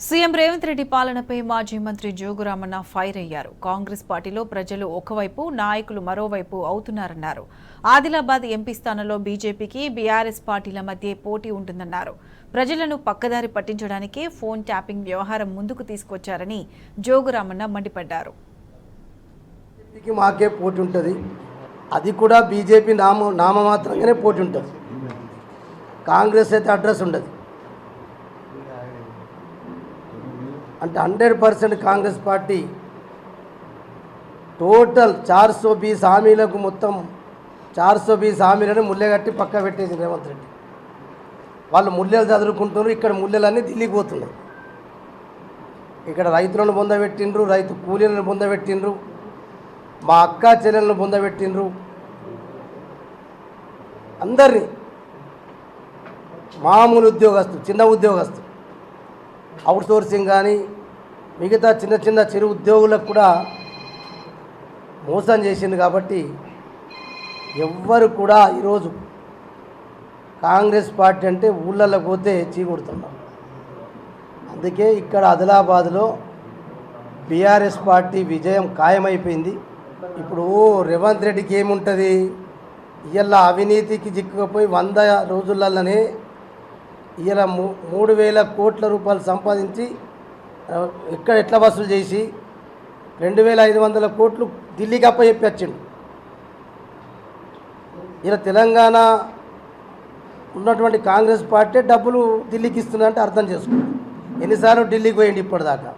CM Revanth Reddy పాలనపై మాజీ మంత్రి జోగురామన్న ఫైర్ అయ్యారు. కాంగ్రెస్ పార్టీలో ప్రజలు ఒకవైపు, నాయకులు మరోవైపు అవుతున్నారన్నారు. ఆదిలాబాద్ ఎంపీ స్థానంలో బీజేపీకి బీఆర్ఎస్ పార్టీల మధ్య పోటీ ఉంటుందన్నారు. ప్రజలను పక్కదారి పట్టించడానికే ఫోన్ ట్యాపింగ్ వ్యవహారం ముందుకు తీసుకొచ్చారని జోగురామన్న మండిపడ్డారు. మాకే పోటీ ఉంటుంది, అది కూడా బీజేపీ నామమాత్రంగానే పోటీ ఉంటుంది. కాంగ్రెస్ అయితే అడ్రస్ ఉండదు. అంటే 100% కాంగ్రెస్ పార్టీ టోటల్ 420 హామీలకు మొత్తం 420 హామీలను ముల్లెగట్టి పక్క పెట్టేసి రేవంత్ రెడ్డి. వాళ్ళు ముల్లెలు చదువుకుంటున్నారు, ఇక్కడ ముల్లెలన్నీ ఢిల్లీకి పోతున్నాయి. ఇక్కడ రైతులను పొందబెట్టిండ్రు, రైతు కూలీలను పొందబెట్టిండ్రు, మా అక్క చెల్లెలను పొందబెట్టిండ్రు, అందరినీ మామూలు ఉద్యోగస్తు, చిన్న ఉద్యోగస్తు, అవుట్ సోర్సింగ్ కానీ మిగతా చిన్న చిన్న చిరు ఉద్యోగులకు కూడా మోసం చేసింది. కాబట్టి ఎవ్వరు కూడా ఈరోజు కాంగ్రెస్ పార్టీ అంటే ఊళ్ళల్లో పోతే చీకొడుతున్నారు. అందుకే ఇక్కడ ఆదిలాబాద్లో బీఆర్ఎస్ పార్టీ విజయం ఖాయమైపోయింది. ఇప్పుడు రేవంత్ రెడ్డికి ఏముంటుంది, ఇవాళ అవినీతికి చిక్కుకుపోయి 100 రోజులలోనే ఇవాళ 3,000 కోట్ల రూపాయలు సంపాదించి ఎట్లా వసూలు చేసి 2,500 కోట్లు ఢిల్లీకి అప్పచెప్పి వచ్చిండు. ఇలా తెలంగాణ ఉన్నటువంటి కాంగ్రెస్ పార్టీ డబ్బులు ఢిల్లీకి ఇస్తుందంటే అర్థం చేసుకోండి. ఎన్నిసార్లు ఢిల్లీకి పోయింది ఇప్పటిదాకా.